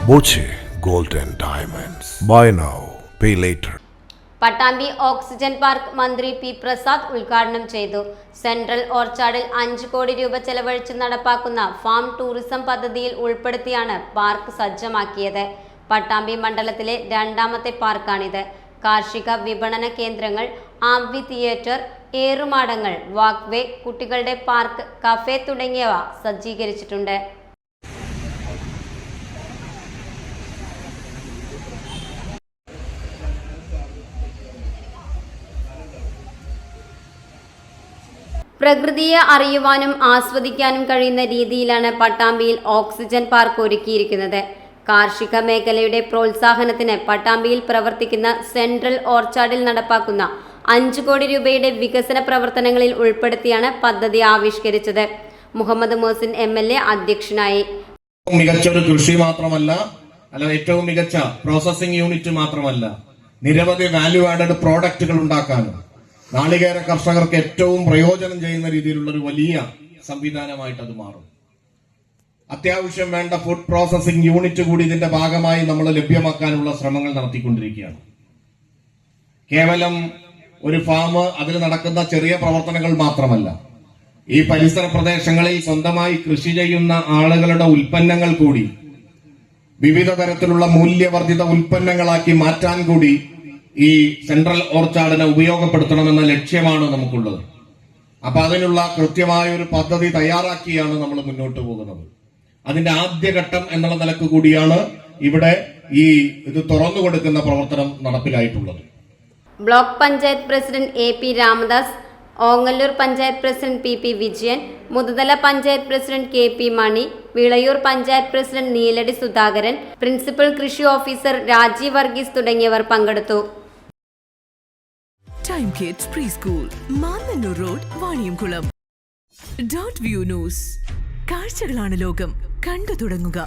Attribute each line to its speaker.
Speaker 1: Boche Gold and Diamonds. Buy now, pay later.
Speaker 2: Pattambi oxygen park മന്ത്രി P Prasad ഉദ്ഘാടനം ചെയ്തു. Central ഓർച്ചാർഡിൽ 5 കോടി രൂപ ചെലവഴിച്ച് നടപ്പാക്കുന്ന ഫാം ടൂറിസം പദ്ധതിയിൽ ഉൾപ്പെടുത്തിയാണ് പാർക്ക് സജ്ജമാക്കിയത്. പട്ടാമ്പി മണ്ഡലത്തിലെ രണ്ടാമത്തെ പാർക്കാണിത്. കാർഷിക വിപണന കേന്ദ്രങ്ങൾ, ആംഫി തിയേറ്റർ, ഏറുമാടങ്ങൾ, വാക്വേ, കുട്ടികളുടെ പാർക്ക്, കഫേ തുടങ്ങിയവ സജ്ജീകരിച്ചിട്ടുണ്ട്. പ്രകൃതിയെ അറിയുവാനും ആസ്വദിക്കാനും കഴിയുന്ന രീതിയിലാണ് പട്ടാമ്പിയിൽ ഓക്സിജൻ പാർക്ക് ഒരുക്കിയിരിക്കുന്നത്. കാർഷിക മേഖലയുടെ പ്രോത്സാഹനത്തിന് പട്ടാമ്പിയിൽ പ്രവർത്തിക്കുന്ന സെൻട്രൽ ഓർച്ചാർഡിൽ നടപ്പാക്കുന്ന 5 കോടി രൂപയുടെ വികസന പ്രവർത്തനങ്ങളിൽ ഉൾപ്പെടുത്തിയാണ് പദ്ധതി ആവിഷ്കരിച്ചത്. മുഹമ്മദ് മോസിൻ MLA അധ്യക്ഷനായി.
Speaker 3: മികച്ച ഒരു കൃഷി മാത്രമല്ല, ഏറ്റവും മികച്ച പ്രോസസിംഗ് യൂണിറ്റ് മാത്രമല്ല, നിരവധി വാല്യൂ ആഡഡ് പ്രോഡക്റ്റുകൾ ഉണ്ടാക്കാനും നാളികേര കർഷകർക്ക് ഏറ്റവും പ്രയോജനം ചെയ്യുന്ന രീതിയിലുള്ള ഒരു വലിയ സംവിധാനമായിട്ട് അത് മാറും. അത്യാവശ്യം വേണ്ട ഫുഡ് പ്രോസസിംഗ് യൂണിറ്റ് കൂടി ഇതിന്റെ ഭാഗമായി നമ്മൾ ലഭ്യമാക്കാനുള്ള ശ്രമങ്ങൾ നടത്തിക്കൊണ്ടിരിക്കുകയാണ്. കേവലം ഒരു ഫാം, അതിൽ നടക്കുന്ന ചെറിയ പ്രവർത്തനങ്ങൾ മാത്രമല്ല, ഈ പരിസര പ്രദേശങ്ങളിൽ സ്വന്തമായി കൃഷി ചെയ്യുന്ന ആളുകളുടെ ഉൽപ്പന്നങ്ങൾ കൂടി വിവിധ തരത്തിലുള്ള മൂല്യവർദ്ധിത ഉൽപ്പന്നങ്ങളാക്കി മാറ്റാൻ കൂടി ഈ സെൻട്രൽ ഓർച്ചാർഡിനെ ഉപയോഗപ്പെടുത്തണമെന്ന ലക്ഷ്യമാണ് നമുക്കുള്ളത്. അപ്പൊ അതിനുള്ള കൃത്യമായ ഒരു പദ്ധതി തയ്യാറാക്കിയാണ് നമ്മൾ മുന്നോട്ട് പോകുന്നത്. അതിന്റെ ആദ്യഘട്ടം എന്നുള്ള നിലക്ക് കൂടിയാണ് ഇവിടെ ഇത് തുറന്നു കൊടുക്കുന്ന പ്രവർത്തനം നടപ്പിലായിട്ടുള്ളത്.
Speaker 2: Block panchayat president AP Ramadas, Ongallur panchayat president PP Vijayan, Muthuthala panchayat president KP Mani, Vilayur panchayat president Neeladi Sudhakaran, principal കൃഷി ഓഫീസർ രാജീവ് വർഗീസ് തുടങ്ങിയവർ പങ്കെടുത്തു.
Speaker 4: Time kids preschool, Mannanur road, Vaniyamkulam. .view news. കാഴ്ചകളാണ് ലോകം, കണ്ടു തുടങ്ങുക.